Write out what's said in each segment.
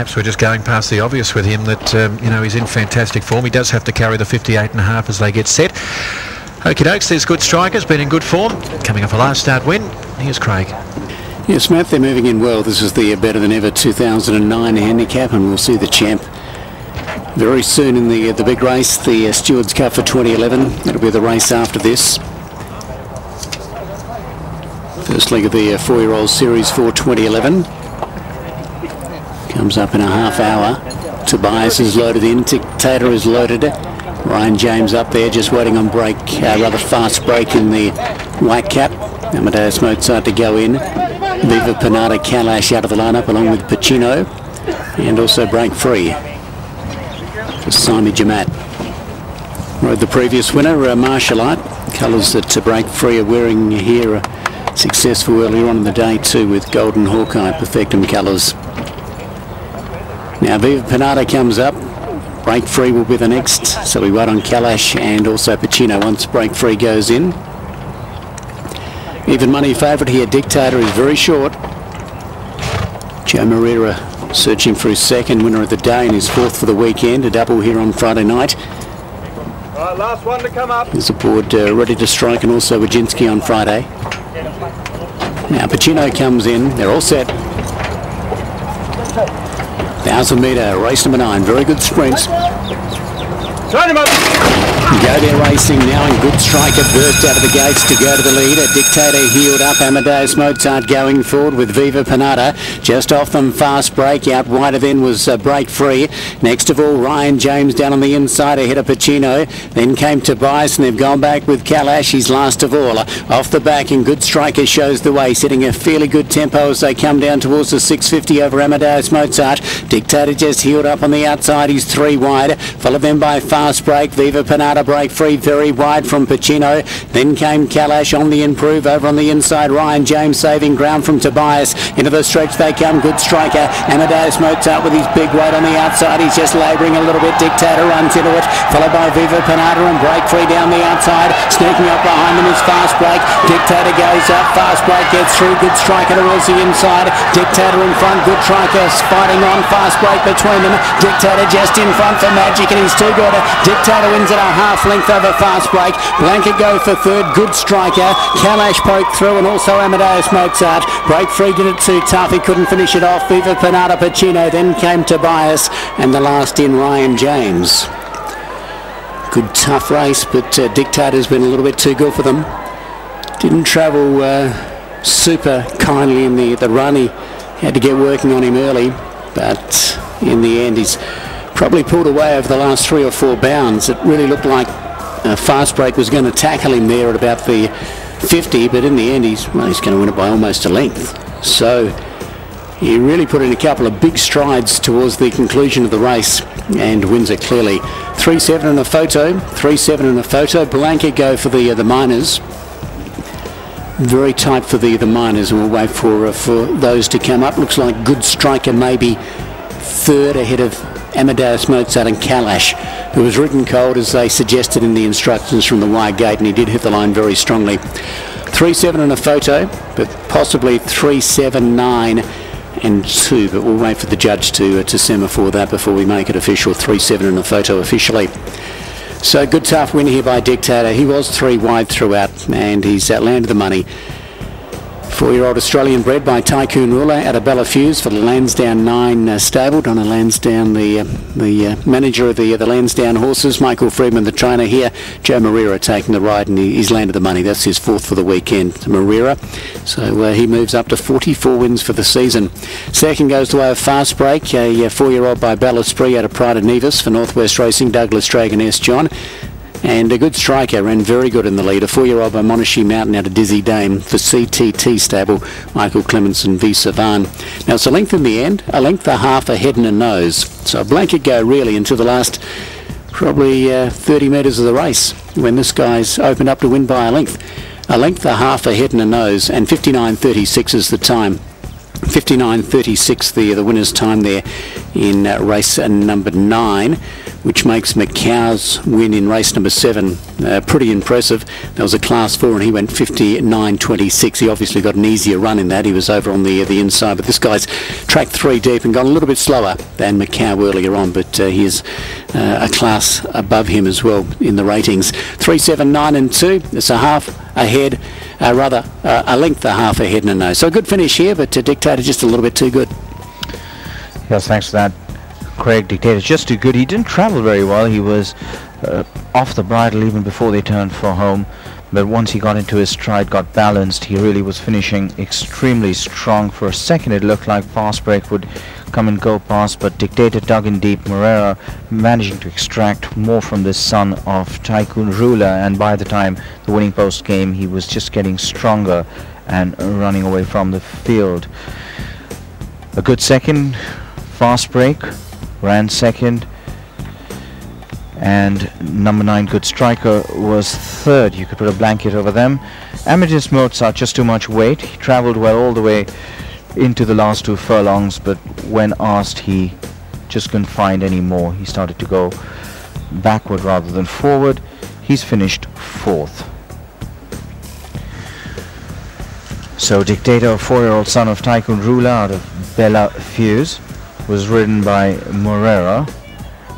Perhaps we're just going past the obvious with him that, you know, he's in fantastic form. He does have to carry the 58.5 as they get set. Okie dokes, there's Good Striker's been in good form. Coming off a last start win, here's Craig. Yes, Matt, they're moving in well. This is the Better Than Ever 2009 handicap, and we'll see the champ very soon in the big race, the Stewards Cup for 2011. That'll be the race after this. First leg of the 4-year-old series for 2011. Comes up in a half hour. Tobias is loaded in. Dictator is loaded. Ryan James up there just waiting on break, rather fast break in the white cap. Amadeus Mozart to go in. Viva Panada Kalash out of the lineup along with Pacino. And also break free for Simi Jamat. Rode the previous winner, Martial Art. Colours that break free are wearing here successful earlier on in the day too with Golden Hawkeye Perfectum colours. Now Viva Panada comes up. Break free will be the next, so we wait on Kalash and also Pacino once break free goes in. Even money favourite here, Dictator, is very short. Joe Moreira searching for his second winner of the day and his fourth for the weekend, a double here on Friday night. Right, last one to come up. There's a board ready to strike, and also Wajinski on Friday. Now Pacino comes in, they're all set. 1,000 metre race number 9, very good sprints. Turn him up. Go there racing now, and Good Striker burst out of the gates to go to the lead. A Dictator heeled up. Amadeus Mozart going forward with Viva Panada. Just off them, fast break. Out wider then was break free. Next of all, Ryan James down on the inside ahead of Pacino. Then came Tobias, and they've gone back with Kalash. He's last of all. Off the back, and Good Striker shows the way, setting a fairly good tempo as they come down towards the 650 over Amadeus Mozart. Dictator just heeled up on the outside. He's 3 wide. Followed then by fast break. Viva Panada break free very wide from Pacino. Then came Kalash on the improve over on the inside. Ryan James saving ground from Tobias. Into the stretch they come. Good Striker. Amadeus Mozart with his big weight on the outside. He's just labouring a little bit. Dictator runs into it. Followed by Viva Panada and break free down the outside. Sneaking up behind them is fast break. Dictator goes up. Fast break gets through. Good Striker towards the inside. Dictator in front. Good Striker fighting on. Fast break between them. Dictator just in front for Magic, and he's too good. Dictator wins at a half length over fast break. Blanket go for third. Good Striker. Kalash poked through, and also Amadeus Mozart. Break free did it too tough. He couldn't finish it off. Viva Panada Pacino. Then came Tobias, and the last in Ryan James. Good tough race, but Dictator's been a little bit too good for them. Didn't travel super kindly in the run. He had to get working on him early, but in the end he's probably pulled away over the last 3 or 4 bounds. It really looked like fast break was going to tackle him there at about the 50, but in the end he's going to win it by almost a length. So he really put in a couple of big strides towards the conclusion of the race and wins it clearly. 3-7 in a photo, 3-7 in a photo. Blanket go for the minors. Very tight for the minors, and we'll wait for those to come up. Looks like Good Striker maybe third ahead of Amadeus Mozart and Kalash, who was ridden cold as they suggested in the instructions from the wide gate, and he did hit the line very strongly. 3-7 in a photo, but possibly 3-7-9 and 2, but we'll wait for the judge to semaphore that before we make it official. 3-7 in a photo officially. So good tough win here by Dictator. He was 3 wide throughout, and he's landed the money. 4-year-old Australian bred by Tycoon Ruler out of Bellafuse for the Lansdowne 9 stable. Donna Lansdowne, the manager of the Lansdowne horses. Michael Freedman, the trainer here. Joe Moreira taking the ride, and he's landed the money. That's his 4th for the weekend, Moreira. So he moves up to 44 wins for the season. Second goes the way of Fast Break, a 4-year-old by Ballesprit out of Pride of Nevis for Northwest Racing, Douglas Dragon S. John. And a Good Striker ran very good in the lead. A 4-year-old by Monashi Mountain out of Dizzy Dame for CTT stable, Michael Clemenson v Savan. Now it's a length in the end, a length a half, a head and a nose. So a blanket go really until the last probably 30 metres of the race, when this guy's opened up to win by a length. A length a half, a head and a nose, and 59.36 is the time. 59.36 the winner's time there. in race number 9, which makes Macau's win in race number 7 pretty impressive. That was a class 4 and he went 59.26. He obviously got an easier run in that. He was over on the inside, but this guy's tracked 3 deep and gone a little bit slower than Macau earlier on, but he is a class above him as well in the ratings. 3.79 and 2. It's a half ahead, a length a half ahead and a no. So a good finish here, but Dictator just a little bit too good. Yes, thanks for that, Craig. Dictator just too good. He didn't travel very well. He was off the bridle even before they turned for home, but once he got into his stride, got balanced, he really was finishing extremely strong. For a second it looked like Fast Break would come and go past, but Dictator dug in deep. Moreira managing to extract more from this son of Tycoon Ruler, and by the time the winning post came, he was just getting stronger and running away from the field. A good second. Fast Break ran second, and number 9 Good Striker was third. You could put a blanket over them. Amadeus Mozart, just too much weight. He travelled well all the way into the last 2 furlongs, but when asked, he just couldn't find any more. He started to go backward rather than forward. He's finished 4th. So Dictator, a 4-year-old son of Tycoon Ruler out of Bella Fuse, was ridden by Moreira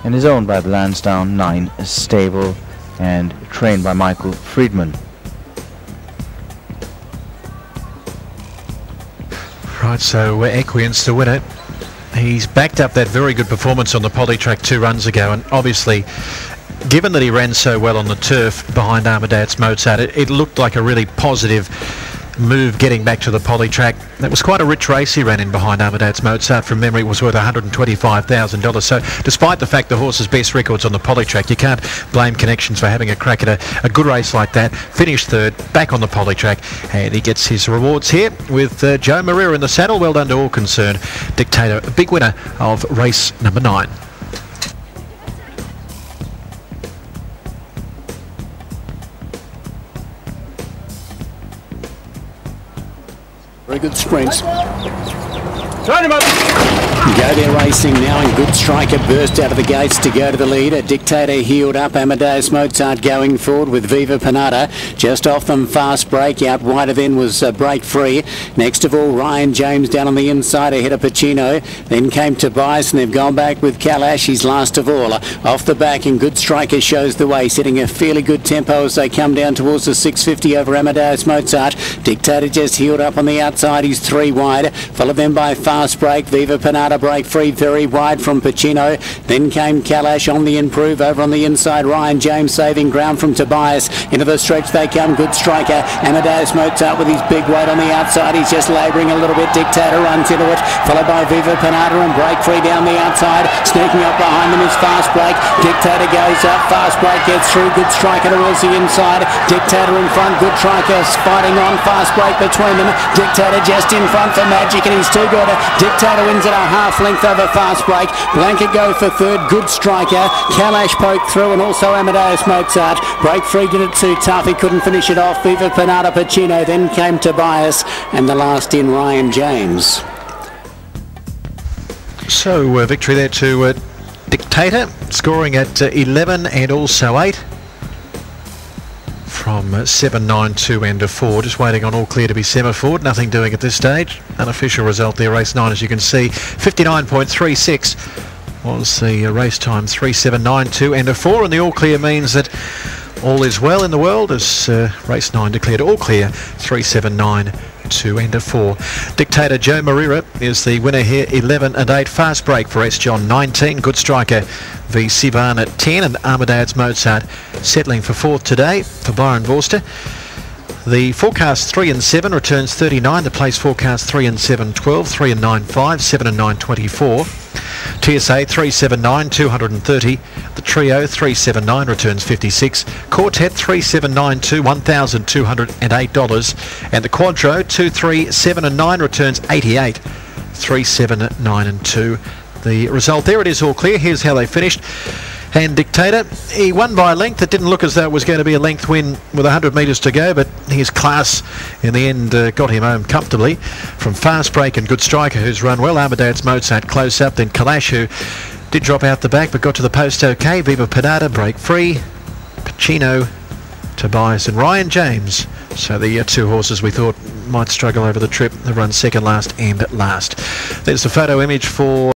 and is owned by the Lansdowne 9 stable and trained by Michael Friedman. Right, so Equian's the winner. He's backed up that very good performance on the polytrack 2 runs ago, and obviously, given that he ran so well on the turf behind Amadeus Mozart, it looked like a really positive move getting back to the polytrack. That was quite a rich race he ran in behind Amadeus Mozart. From memory, it was worth $125,000. So despite the fact the horse's best record's on the polytrack, you can't blame Connections for having a crack at a good race like that. Finished 3rd, back on the polytrack, and he gets his rewards here with Joe Moreira in the saddle. Well done to all concerned. Dictator, a big winner of race number 9. Very good sprints. Turn him up! Go there racing now, and Good Striker burst out of the gates to go to the lead. A Dictator heeled up. Amadeus Mozart going forward with Viva Pinata. Just off them, Fast Break. Out wider then was Break Free. Next of all, Ryan James down on the inside ahead of Pacino. Then came Tobias, and they've gone back with Kalash. He's last of all. Off the back, and Good Striker shows the way, setting a fairly good tempo as they come down towards the 650 over Amadeus Mozart. Dictator just heeled up on the outside. He's 3 wide. Followed then by Fast Break. Viva Pinata Break Free very wide from Pacino. Then came Kalash on the improve over on the inside. Ryan James saving ground from Tobias. Into the stretch they come. Good Striker. Amadeus Mozart with his big weight on the outside. He's just labouring a little bit. Dictator runs into it. Followed by Viva Pinata and Break Free down the outside. Sneaking up behind them is Fast Break. Dictator goes up. Fast Break gets through. Good Striker towards the inside. Dictator in front. Good Striker fighting on. Fast Break between them. Dictator just in front for Magic, and he's too good. Dictator wins at a half length over Fast Break. Blanket go for 3rd. Good Striker. Kalash poked through, and also Amadeus Mozart. Break Free did it too tough. He couldn't finish it off. Viva Pinata Pacino. Then came Tobias, and the last in Ryan James. So victory there to Dictator, scoring at 11 and also 8. From 7, 9, 2 and a 4. Just waiting on all clear to be semaphored. Nothing doing at this stage. Unofficial result there, race 9, as you can see. 59.36 was the race time. 3:7.92 and a 4. And the all clear means that all is well in the world, as race 9 declared all clear. 3:7.92 and a 4. Dictator Joe Moreira is the winner here. 11 and 8. Fast Break for S. John 19. Good Striker v Sivan at 10, and Amadeus Mozart settling for 4th today for Byron Vorster. The forecast 3 and 7 returns 39. The place forecast 3 and 7 12, 3 and 9 5, 7 and 9 24. TSA 379 230. The Trio 379 returns 56. Quartet 3792 $1,208, and the Quadro 2, 3, 7 and 9 returns 88. 3, 7, 9 and 2. The result there. It is all clear. Here's how they finished. and Dictator. He won by a length. It didn't look as though it was going to be a length win with 100 metres to go, but his class in the end got him home comfortably. From Fast Break and Good Striker, who's run well, Amadeus Mozart close up, then Kalash, who did drop out the back but got to the post okay. Viva Pinata break free. Pacino, Tobias and Ryan James. So the two horses we thought might struggle over the trip have run second last and last. There's the photo image for